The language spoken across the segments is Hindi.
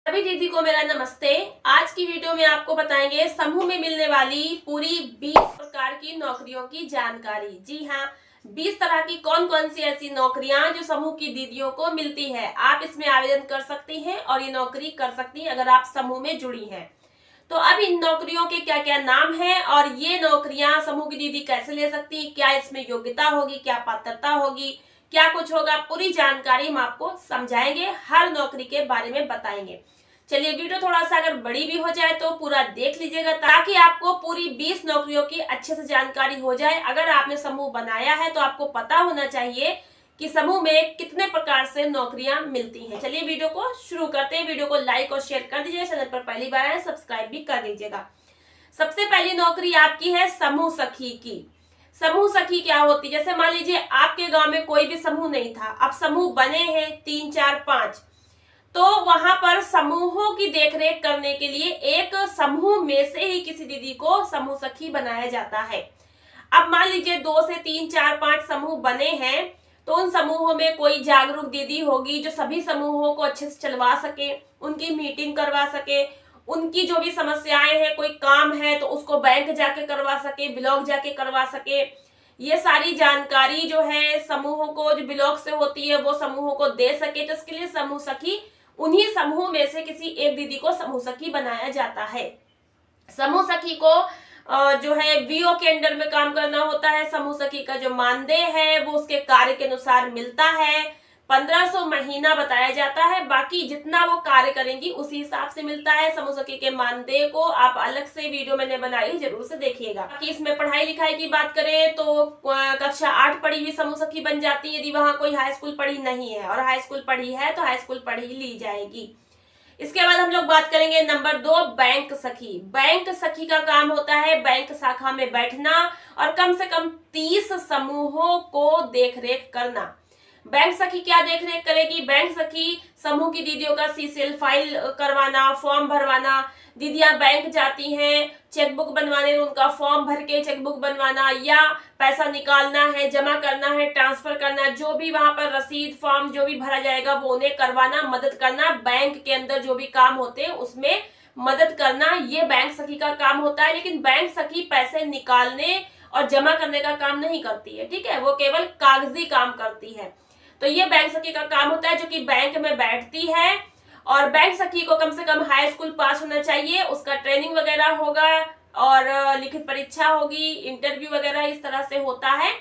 सभी दीदी को मेरा नमस्ते। आज की वीडियो में आपको बताएंगे समूह में मिलने वाली पूरी 20 प्रकार की नौकरियों की जानकारी। जी हाँ, 20 तरह की कौन कौन सी ऐसी नौकरियां जो समूह की दीदियों को मिलती है। आप इसमें आवेदन कर सकती हैं और ये नौकरी कर सकती हैं अगर आप समूह में जुड़ी हैं। तो अब इन नौकरियों के क्या क्या नाम हैं और ये नौकरियां समूह की दीदी कैसे ले सकती, क्या इसमें योग्यता होगी, क्या पात्रता होगी, क्या कुछ होगा, पूरी जानकारी हम आपको समझाएंगे, हर नौकरी के बारे में बताएंगे। चलिए वीडियो थोड़ा सा अगर बड़ी भी हो जाए तो पूरा देख लीजिएगा ताकि आपको पूरी 20 नौकरियों की अच्छे से जानकारी हो जाए। अगर आपने समूह बनाया है तो आपको पता होना चाहिए कि समूह में कितने प्रकार से नौकरियां मिलती हैं। चलिए वीडियो को शुरू करते हैं। वीडियो को लाइक और शेयर कर दीजिएगा, चैनल पर पहली बार आए सब्सक्राइब भी कर दीजिएगा। सबसे पहली नौकरी आपकी है समूह सखी की। समूह सखी क्या होती है? जैसे मान लीजिए आपके गांव में कोई भी समूह नहीं था, अब समूह बने हैं 3, 4, 5, तो वहां पर समूहों की देखरेख करने के लिए एक समूह में से ही किसी दीदी को समूह सखी बनाया जाता है। अब मान लीजिए 2 से 3, 4, 5 समूह बने हैं, तो उन समूहों में कोई जागरूक दीदी होगी जो सभी समूहों को अच्छे से चलवा सके, उनकी मीटिंग करवा सके, उनकी जो भी समस्याएं हैं, कोई काम है तो उसको बैंक जाके करवा सके, ब्लॉक जाके करवा सके। ये सारी जानकारी जो है समूहों को, जो ब्लॉक से होती है, वो समूहों को दे सके। तो इसके लिए समूह सखी, उन्हीं समूह में से किसी एक दीदी को समूह सखी बनाया जाता है। समूह सखी को जो है वीओ के अंडर में काम करना होता है। समूह सखी का जो मानदेय है वो उसके कार्य के अनुसार मिलता है। 1500 महीना बताया जाता है, बाकी जितना वो कार्य करेंगी उसी हिसाब से मिलता है। समूह सखी के मानदेय को आप अलग से वीडियो मैंने बनाई, जरूर से देखिएगा। बाकी इसमें पढ़ाई लिखाई की बात करें तो कक्षा 8 पढ़ी हुई समूह सखी बन जाती है यदि वहां कोई हाई स्कूल पढ़ी नहीं है, और हाई स्कूल पढ़ी है तो हाई स्कूल पढ़ी ली जाएगी। इसके बाद हम लोग बात करेंगे नंबर 2, बैंक सखी। बैंक सखी का काम होता है बैंक शाखा में बैठना और कम से कम 30 समूहों को देखरेख करना। बैंक सखी क्या देखरेख करेगी? बैंक सखी समूह की दीदियों का सीसीएल फाइल करवाना, फॉर्म भरवाना। दीदियां बैंक जाती हैं चेकबुक बनवाने, उनका फॉर्म भर के चेकबुक बनवाना, या पैसा निकालना है, जमा करना है, ट्रांसफर करना, जो भी वहां पर रसीद फॉर्म जो भी भरा जाएगा वो उन्हें करवाना, मदद करना। बैंक के अंदर जो भी काम होते हैं उसमें मदद करना, ये बैंक सखी का काम होता है। लेकिन बैंक सखी पैसे निकालने और जमा करने का काम नहीं करती है, ठीक है, वो केवल कागजी काम करती है। तो ये बैंक सखी का काम होता है जो कि बैंक में बैठती है। और बैंक सखी को कम से कम हाई स्कूल पास होना चाहिए, उसका ट्रेनिंग वगैरह होगा और लिखित परीक्षा होगी, इंटरव्यू वगैरह इस तरह से होता है,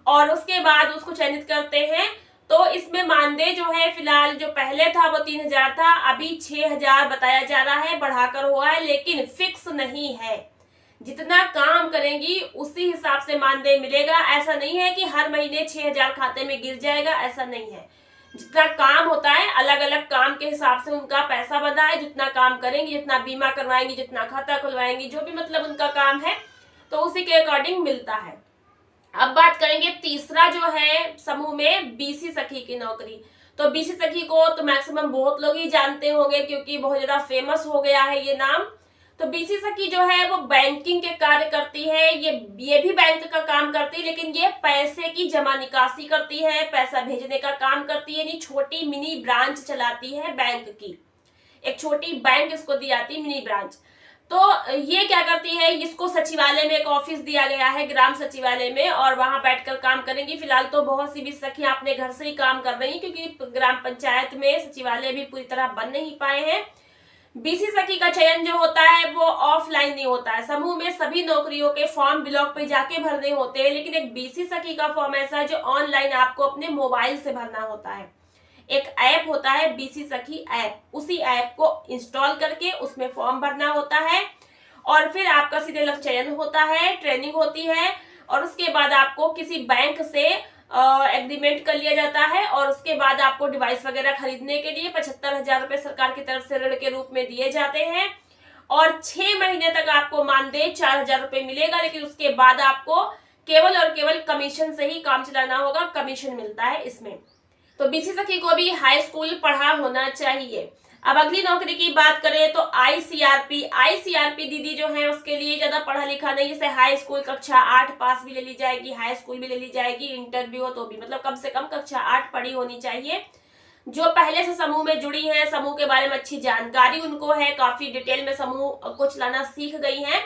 और उसके बाद उसको चयनित करते हैं। तो इसमें मानदेय जो है फिलहाल जो पहले था वो 3000 था, अभी 6000 बताया जा रहा है, बढ़ाकर हुआ है, लेकिन फिक्स नहीं है। जितना काम करेंगी उसी हिसाब से मानदेय मिलेगा। ऐसा नहीं है कि हर महीने 6000 खाते में गिर जाएगा, ऐसा नहीं है। जितना काम होता है अलग अलग काम के हिसाब से उनका पैसा बंधा है। जितना काम करेंगी, जितना बीमा करवाएंगी, जितना खाता खुलवाएंगी, जो भी मतलब उनका काम है, तो उसी के अकॉर्डिंग मिलता है। अब बात करेंगे तीसरा जो है समूह में बीसी सखी की नौकरी। तो बीसी सखी को तो मैक्सिमम बहुत लोग ही जानते होंगे क्योंकि बहुत ज्यादा फेमस हो गया है ये नाम। तो बीसी सखी जो है वो बैंकिंग के कार्य करती है, ये भी बैंक का काम करती है, लेकिन ये पैसे की जमा निकासी करती है, पैसा भेजने का काम करती है, यानी छोटी मिनी ब्रांच चलाती है बैंक की। एक छोटी बैंक इसको दी जाती है, मिनी ब्रांच। तो ये क्या करती है, इसको सचिवालय में एक ऑफिस दिया गया है, ग्राम सचिवालय में, और वहां बैठकर काम करेंगी। फिलहाल तो बहुत सी भी सखियां अपने घर से ही काम कर रही हैं क्योंकि ग्राम पंचायत में सचिवालय भी पूरी तरह बन नहीं पाए हैं। बीसी सखी का चयन जो होता है वो ऑफलाइन नहीं होता है। समूह में सभी नौकरियों के फॉर्म ब्लॉक पे जाके भरने होते हैं, लेकिन एक बीसी सखी का फॉर्म ऐसा है जो ऑनलाइन आपको अपने मोबाइल से भरना होता है। एक ऐप होता है बीसी सखी ऐप, उसी ऐप को इंस्टॉल करके उसमें फॉर्म भरना होता है और फिर आपका सीधे लग चयन होता है, ट्रेनिंग होती है, और उसके बाद आपको किसी बैंक से एग्रीमेंट कर लिया जाता है, और उसके बाद आपको डिवाइस वगैरह खरीदने के लिए 75,000 रुपए सरकार की तरफ से ऋण के रूप में दिए जाते हैं, और 6 महीने तक आपको मानदेय 4000 रुपए मिलेगा। लेकिन उसके बाद आपको केवल और केवल कमीशन से ही काम चलाना होगा, कमीशन मिलता है इसमें। तो बीसी सखी को भी हाई स्कूल पढ़ा होना चाहिए। अब अगली नौकरी की बात करें तो आईसीआरपी दीदी जो है उसके लिए ज्यादा पढ़ा लिखा नहीं, जैसे हाई स्कूल कक्षा 8 पास भी ले ली जाएगी, हाई स्कूल भी ले ली जाएगी, इंटरव्यू हो तो भी मतलब कम से कम कक्षा 8 पढ़ी होनी चाहिए। जो पहले से समूह में जुड़ी हैं, समूह के बारे में अच्छी जानकारी उनको है, काफी डिटेल में समूह को चलाना सीख गई हैं,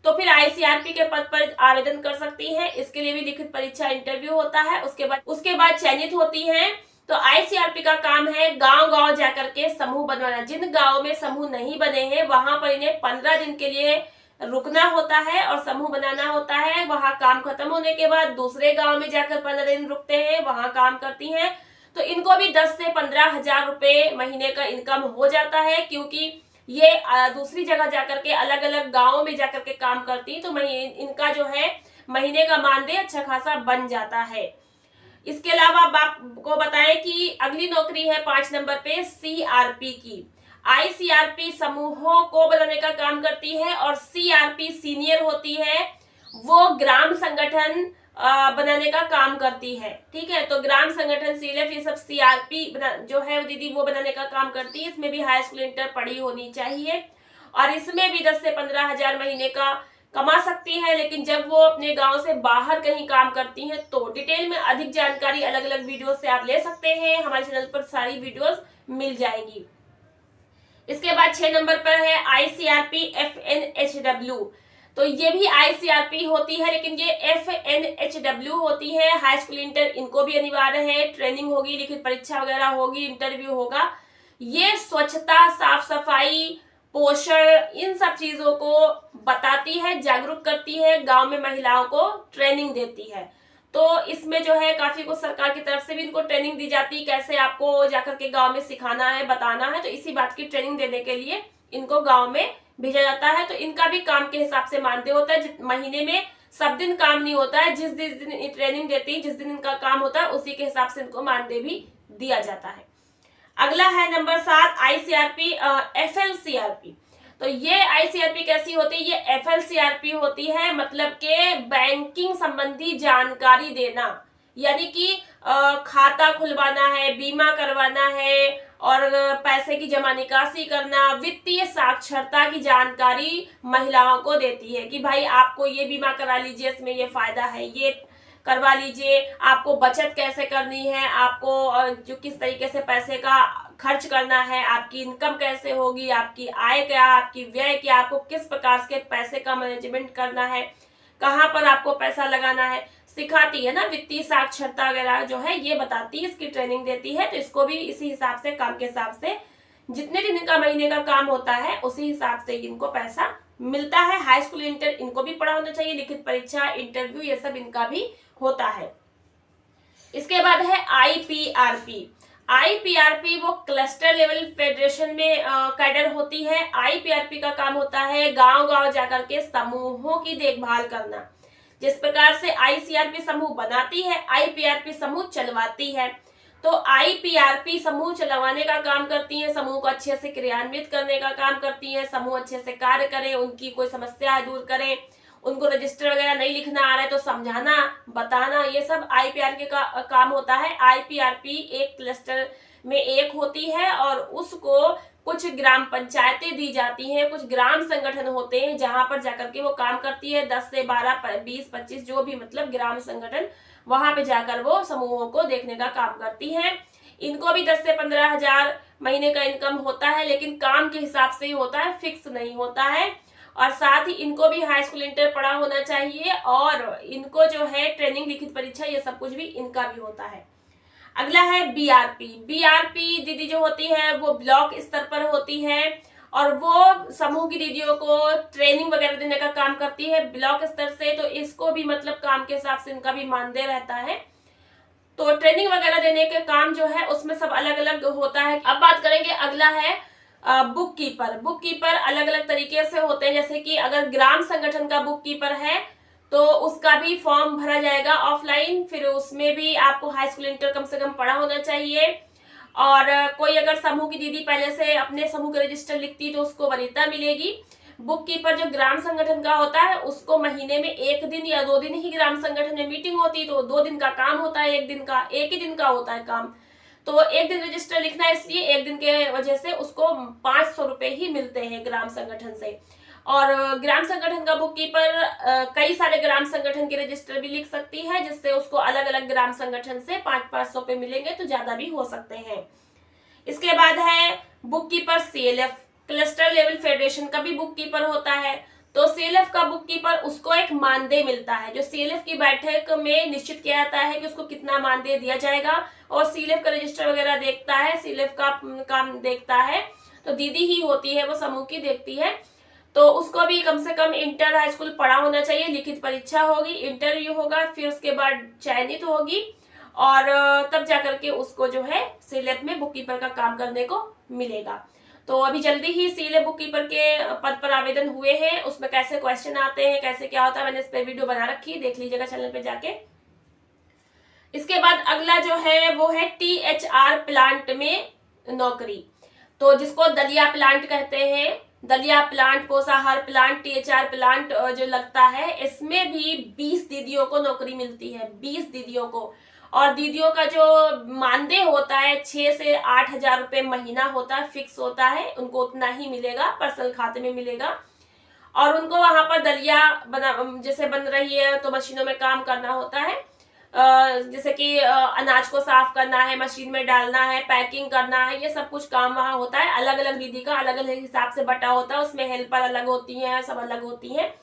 तो फिर आईसीआरपी के पद पर आवेदन कर सकती हैं। इसके लिए भी लिखित परीक्षा इंटरव्यू होता है, उसके बाद चयनित होती हैं। तो आईसीआरपी का काम है गांव-गांव जाकर के समूह बनवाना। जिन गांव में समूह नहीं बने हैं वहां पर इन्हें 15 दिन के लिए रुकना होता है और समूह बनाना होता है। वहां काम खत्म होने के बाद दूसरे गांव में जाकर 15 दिन रुकते हैं, वहां काम करती हैं। तो इनको भी 10 से 15,000 रुपए महीने का इनकम हो जाता है, क्योंकि ये दूसरी जगह जाकर के अलग अलग गाँव में जाकर के काम करती, तो इनका जो है महीने का मानदेय अच्छा खासा बन जाता है। इसके अलावा आपको बताएं कि अगली नौकरी है 5 नंबर पे सीआरपी की। आईसीआरपी समूहों को बनाने का काम करती है और सीआरपी सीनियर होती है, वो ग्राम संगठन बनाने का काम करती है। ठीक है, तो ग्राम संगठन सीएलएफ ये सब सीआरपी जो है दीदी वो बनाने का काम करती है। इसमें भी हाई स्कूल इंटर पढ़ी होनी चाहिए और इसमें भी 10 से 15,000 महीने का कमा सकती है। लेकिन जब वो अपने गांव से बाहर कहीं काम करती हैं तो डिटेल में अधिक जानकारी अलग अलग वीडियो से आप ले सकते हैं, हमारे चैनल पर सारी वीडियोस मिल जाएंगी। इसके बाद 6 नंबर पर है आईसीआरपी एफएनएचडब्ल्यू। तो ये भी आईसीआरपी होती है, लेकिन ये एफएनएचडब्ल्यू होती है। हाई स्कूल इंटर इनको भी अनिवार्य है, ट्रेनिंग होगी, लिखित परीक्षा वगैरह होगी, इंटरव्यू होगा। ये स्वच्छता, साफ सफाई, पोषण, इन सब चीजों को बताती है, जागरूक करती है, गांव में महिलाओं को ट्रेनिंग देती है। तो इसमें जो है काफी कुछ सरकार की तरफ से भी इनको ट्रेनिंग दी जाती है, कैसे आपको जाकर के गांव में सिखाना है, बताना है। तो इसी बात की ट्रेनिंग देने के लिए इनको गांव में भेजा जाता है। तो इनका भी काम के हिसाब से मानदेय होता है। महीने में सब दिन काम नहीं होता है, जिस दिन ट्रेनिंग देती है, जिस दिन इनका काम होता है उसी के हिसाब से इनको मानदेय भी दिया जाता है। अगला है नंबर 7 आईसीआरपी एफएलसीआरपी। तो ये आईसीआरपी कैसी होती है? ये एफएलसीआरपी होती है, मतलब के बैंकिंग संबंधी जानकारी देना, यानी कि खाता खुलवाना है, बीमा करवाना है और पैसे की जमा निकासी करना, वित्तीय साक्षरता की जानकारी महिलाओं को देती है कि भाई आपको ये बीमा करा लीजिए, इसमें ये फायदा है, ये करवा लीजिए, आपको बचत कैसे करनी है, आपको जो किस तरीके से पैसे का खर्च करना है, आपकी इनकम कैसे होगी, आपकी आय क्या, आपकी व्यय क्या, आपको किस प्रकार के पैसे का मैनेजमेंट करना है, कहाँ पर आपको पैसा लगाना है, सिखाती है ना। वित्तीय साक्षरता वगैरह जो है ये बताती है, इसकी ट्रेनिंग देती है। तो इसको भी इसी हिसाब से, काम के हिसाब से, जितने दिन का महीने का काम होता है उसी हिसाब से इनको पैसा मिलता है। हाई स्कूल इंटर इनको भी पढ़ा होना चाहिए, लिखित परीक्षा, इंटरव्यू ये सब इनका भी होता है। इसके बाद है आईपीआरपी। आईपीआरपी वो क्लस्टर लेवल फेडरेशन में कैडर होती है। आईपीआरपी का काम होता है गांव गांव जाकर के समूहों की देखभाल करना। जिस प्रकार से आईसीआरपी समूह बनाती है, आईपीआरपी समूह चलवाती है। तो आईपीआरपी समूह चलवाने का काम करती है, समूह को अच्छे से क्रियान्वित करने का काम करती है, समूह अच्छे से कार्य करे, उनकी कोई समस्या दूर करे, उनको रजिस्टर वगैरह नहीं लिखना आ रहा है तो समझाना, बताना, ये सब आईपीआरपी का काम होता है। आईपीआरपी एक क्लस्टर में एक होती है और उसको कुछ ग्राम पंचायतें दी जाती हैं, कुछ ग्राम संगठन होते हैं जहां पर जाकर के वो काम करती है। 10 से 12, 20, 25 जो भी मतलब ग्राम संगठन, वहां पे जाकर वो समूहों को देखने का काम करती हैं। इनको भी 10 से 15,000 महीने का इनकम होता है, लेकिन काम के हिसाब से ही होता है, फिक्स नहीं होता है। और साथ ही इनको भी हाई स्कूल इंटर पढ़ा होना चाहिए और इनको जो है ट्रेनिंग, लिखित परीक्षा, ये सब कुछ भी इनका भी होता है। अगला है बीआरपी। बीआरपी दीदी जो होती है वो ब्लॉक स्तर पर होती है और वो समूह की दीदियों को ट्रेनिंग वगैरह देने का काम करती है ब्लॉक स्तर से। तो इसको भी मतलब काम के हिसाब से इनका भी मानदेय रहता है। तो ट्रेनिंग वगैरह देने के काम जो है उसमें सब अलग अलग होता है। अब बात करेंगे, अगला है बुक कीपर। बुक कीपर अलग अलग तरीके से होते हैं, जैसे कि अगर ग्राम संगठन का बुक कीपर है तो उसका भी फॉर्म भरा जाएगा ऑफलाइन, फिर उसमें भी आपको हाई स्कूल इंटर कम से कम पढ़ा होना चाहिए। और कोई अगर समूह की दीदी पहले से अपने समूह के रजिस्टर लिखती तो उसको वरीयता मिलेगी। बुक कीपर जो ग्राम संगठन का होता है उसको महीने में 1 दिन या 2 दिन ही ग्राम संगठन में मीटिंग होती, तो 2 दिन का काम होता है, एक ही दिन का होता है काम। तो 1 दिन रजिस्टर लिखना है, इसलिए 1 दिन के वजह से उसको 500 रुपए ही मिलते हैं ग्राम संगठन से। और ग्राम संगठन का बुक कीपर कई सारे ग्राम संगठन के रजिस्टर भी लिख सकती है, जिससे उसको अलग अलग ग्राम संगठन से 500-500 रुपए मिलेंगे, तो ज्यादा भी हो सकते हैं। इसके बाद है book keeper CLF, cluster level federation का भी बुक कीपर होता है। तो CLF का बुक कीपर उसको एक मानदेय मिलता है, जो CLF की बैठक में निश्चित किया जाता है कि उसको कितना मानदेय दिया जाएगा, और CLF का रजिस्टर वगैरह देखता है, CLF का काम देखता है, तो दीदी ही होती है वो समूह की देखती है। तो उसको भी कम से कम इंटर हाई स्कूल पढ़ा होना चाहिए, लिखित परीक्षा होगी, इंटरव्यू होगा, फिर उसके बाद चयनित होगी, और तब जाकर के उसको जो है CLF में बुक कीपर का काम करने को मिलेगा। तो अभी जल्दी ही CLF बुक कीपर के पद पर आवेदन हुए हैं, उसमें कैसे क्वेश्चन आते हैं, कैसे क्या होता है, मैंने इस पर वीडियो बना रखी है, देख लीजिएगा चैनल पे जाके। इसके बाद अगला जो है वो है THR प्लांट में नौकरी, तो जिसको दलिया प्लांट कहते हैं, दलिया प्लांट, पोषाहार प्लांट, THR प्लांट जो लगता है, इसमें भी 20 दीदियों को नौकरी मिलती है, 20 दीदियों को। और दीदियों का जो मानदेय होता है 6 से 8 हजार रुपए महीना होता है, फिक्स होता है, उनको उतना ही मिलेगा, पर्सनल खाते में मिलेगा। और उनको वहां पर दलिया जैसे बन रही है तो मशीनों में काम करना होता है, जैसे कि अनाज को साफ करना है, मशीन में डालना है, पैकिंग करना है, ये सब कुछ काम वहां होता है। अलग अलग दीदी का अलग अलग हिसाब से बटा होता है, उसमें हेल्पर अलग होती हैं, सब अलग होती हैं,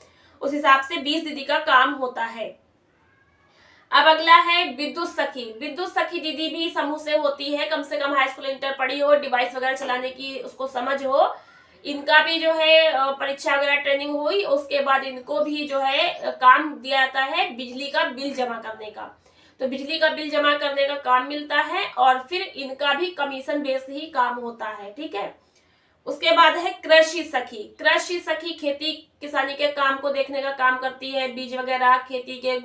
उस हिसाब से 20 दीदी का काम होता है। अब अगला है विद्युत सखी। विद्युत सखी दीदी भी समूह से होती है, कम से कम हाई स्कूल इंटर पढ़ी हो, डिवाइस वगैरह चलाने की उसको समझ हो। इनका भी जो है परीक्षा वगैरह ट्रेनिंग हुई, उसके बाद इनको भी जो है काम दिया जाता है बिजली का बिल जमा करने का, तो बिजली का बिल जमा करने का काम मिलता है, और फिर इनका भी कमीशन बेस ही काम होता है, ठीक है। उसके बाद है कृषि सखी। कृषि सखी खेती किसानी के काम को देखने का काम करती है, बीज वगैरह, खेती के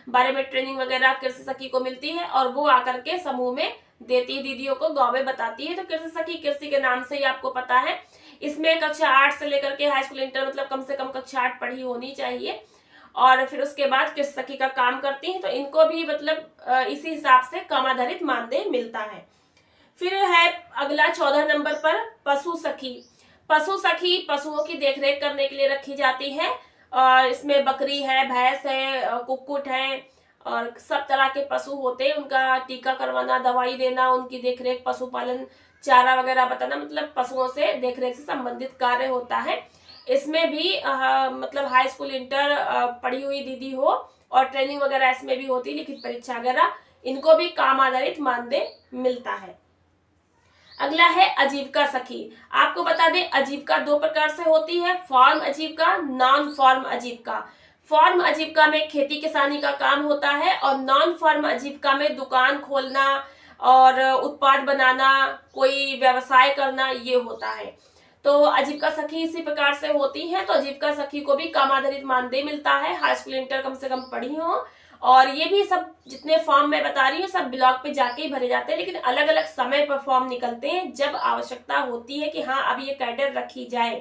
बारे में ट्रेनिंग वगैरह कृषि सखी को मिलती है, और वो आकर के समूह में देती है, दीदियों को गांव में बताती है। तो कृषि सखी कृषि के नाम से ही आपको पता है, इसमें कक्षा 8 से लेकर के हाई स्कूल इंटर मतलब कम से कम कक्षा 8 पढ़ी होनी चाहिए, और फिर उसके बाद कृषि सखी का काम करती है। तो इनको भी मतलब इसी हिसाब से कम आधारित मानदेय मिलता है। फिर है अगला 14 नंबर पर पशु सखी। पशु सखी पशुओं की देखरेख करने के लिए रखी जाती है, और इसमें बकरी है, भैंस है, कुक्कुट है, और सब तरह के पशु होते हैं, उनका टीका करवाना, दवाई देना, उनकी देखरेख, पशुपालन, चारा वगैरह बताना, मतलब पशुओं से देखरेख से संबंधित कार्य होता है। इसमें भी मतलब हाई स्कूल इंटर पढ़ी हुई दीदी हो, और ट्रेनिंग वगैरह इसमें भी होती है, लिखित परीक्षा वगैरह, इनको भी काम आधारित मानदेय मिलता है। अगला है आजीविका सखी। आपको बता दें आजीविका 2 प्रकार से होती है, फॉर्म आजीविका, नॉन फॉर्म आजीविका। फॉर्म आजीविका में खेती किसानी का काम होता है, और नॉन फॉर्म आजीविका में दुकान खोलना और उत्पाद बनाना, कोई व्यवसाय करना, ये होता है। तो आजीविका सखी इसी प्रकार से होती है। तो आजीविका सखी को भी काम आधारित मानदेय मिलता है, हाई स्कूल इंटर कम से कम पढ़ी हो, और ये भी सब जितने फॉर्म मैं बता रही हूँ सब ब्लॉक पे जाके ही भरे जाते हैं, लेकिन अलग अलग समय पर फॉर्म निकलते हैं, जब आवश्यकता होती है कि हाँ अब ये कैडर रखी जाए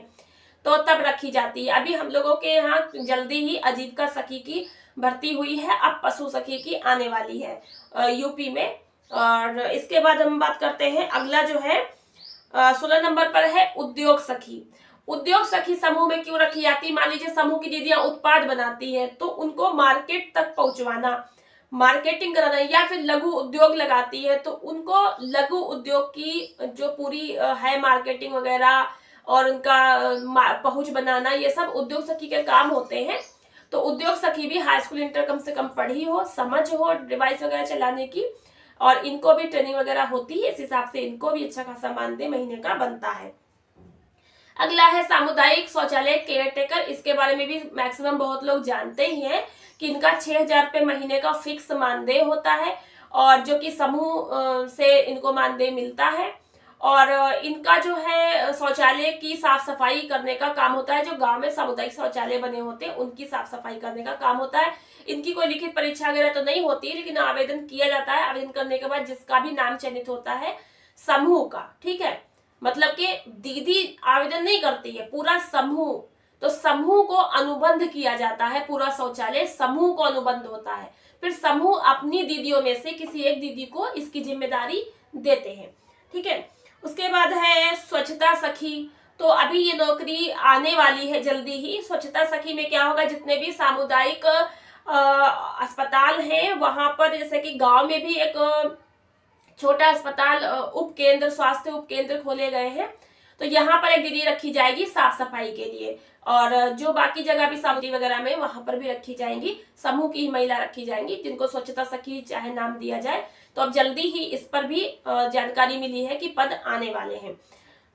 तो तब रखी जाती है। अभी हम लोगों के यहाँ जल्दी ही आजीविका सखी की भर्ती हुई है, अब पशु सखी की आने वाली है यूपी में। और इसके बाद हम बात करते हैं, अगला जो है 16 नंबर पर है उद्योग सखी। उद्योग सखी समूह में क्यों रखी जाती? मान लीजिए समूह की दीदियां उत्पाद बनाती हैं, तो उनको मार्केट तक पहुंचवाना, मार्केटिंग कराना, या फिर लघु उद्योग लगाती है तो उनको लघु उद्योग की जो पूरी है मार्केटिंग वगैरह और उनका पहुंच बनाना, ये सब उद्योग सखी के काम होते हैं। तो उद्योग सखी भी हाई स्कूल इंटर कम से कम पढ़ी हो, समझ हो डिवाइस वगैरह चलाने की, और इनको भी ट्रेनिंग वगैरह होती है, इस हिसाब से इनको भी अच्छा खासा मानदेय महीने का बनता है। अगला है सामुदायिक शौचालय केयरटेकर। इसके बारे में भी मैक्सिमम बहुत लोग जानते ही हैं कि इनका 6,000 रुपए महीने का फिक्स मानदेय होता है, और जो कि समूह से इनको मानदेय मिलता है। और इनका जो है शौचालय की साफ सफाई करने का काम होता है, जो गांव में सामुदायिक शौचालय बने होते हैं उनकी साफ सफाई करने का काम होता है। इनकी कोई लिखित परीक्षा वगैरह तो नहीं होती, लेकिन आवेदन किया जाता है। आवेदन करने के बाद जिसका भी नाम चयनित होता है समूह का, ठीक है, मतलब कि दीदी आवेदन नहीं करती है, पूरा समूह, तो समूह को अनुबंध किया जाता है, पूरा शौचालय समूह को अनुबंध होता है। फिर समूह अपनी दीदियों में से किसी एक दीदी को इसकी जिम्मेदारी देते हैं, ठीक है। उसके बाद है स्वच्छता सखी। तो अभी ये नौकरी आने वाली है जल्दी ही। स्वच्छता सखी में क्या होगा, जितने भी सामुदायिक अस्पताल हैं वहां पर, जैसे कि गांव में भी एक छोटा अस्पताल, उप केंद्र, स्वास्थ्य उप केंद्र खोले गए हैं। तो यहाँ पर एक दीदी रखी जाएगी साफ सफाई के लिए, और जो बाकी जगह भी समिति वगैरह में वहां पर भी रखी जाएंगी, समूह की महिला रखी जाएंगी जिनको स्वच्छता सखी चाहे नाम दिया जाए। तो अब जल्दी ही इस पर भी जानकारी मिली है कि पद आने वाले हैं।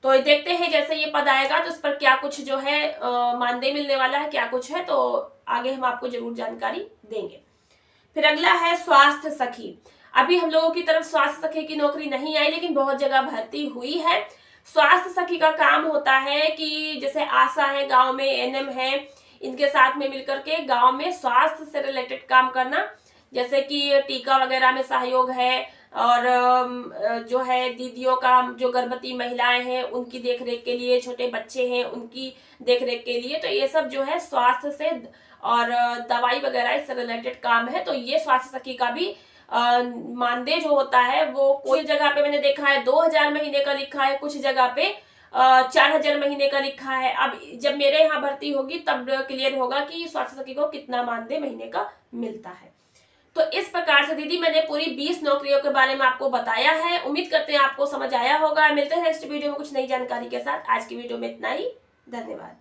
तो देखते हैं जैसे ये पद आएगा तो इस पर क्या कुछ जो है मानदेय मिलने वाला है, क्या कुछ है, तो आगे हम आपको जरूर जानकारी देंगे। फिर अगला है स्वास्थ्य सखी। अभी हम लोगों की तरफ स्वास्थ्य सखी की नौकरी नहीं आई, लेकिन बहुत जगह भर्ती हुई है। स्वास्थ्य सखी का काम होता है कि जैसे आशा है गांव में, एनएम है, इनके साथ में मिलकर के गांव में स्वास्थ्य से रिलेटेड काम करना, जैसे कि टीका वगैरह में सहयोग है, और जो है दीदियों का, जो गर्भवती महिलाएं हैं उनकी देखरेख के लिए, छोटे बच्चे हैं उनकी देखरेख के लिए, तो ये सब जो है स्वास्थ्य से और दवाई वगैरह इससे रिलेटेड काम है। तो ये स्वास्थ्य सखी का भी मानदेय जो होता है वो कोई जगह पे मैंने देखा है 2000 महीने का लिखा है, कुछ जगह पे 4000 महीने का लिखा है। अब जब मेरे यहाँ भर्ती होगी तब क्लियर होगा कि स्वास्थ्य सखी को कितना मानदेय महीने का मिलता है। तो इस प्रकार से दीदी मैंने पूरी 20 नौकरियों के बारे में आपको बताया है। उम्मीद करते हैं आपको समझ आया होगा। मिलते हैं नेक्स्ट वीडियो में कुछ नई जानकारी के साथ। आज की वीडियो में इतना ही। धन्यवाद।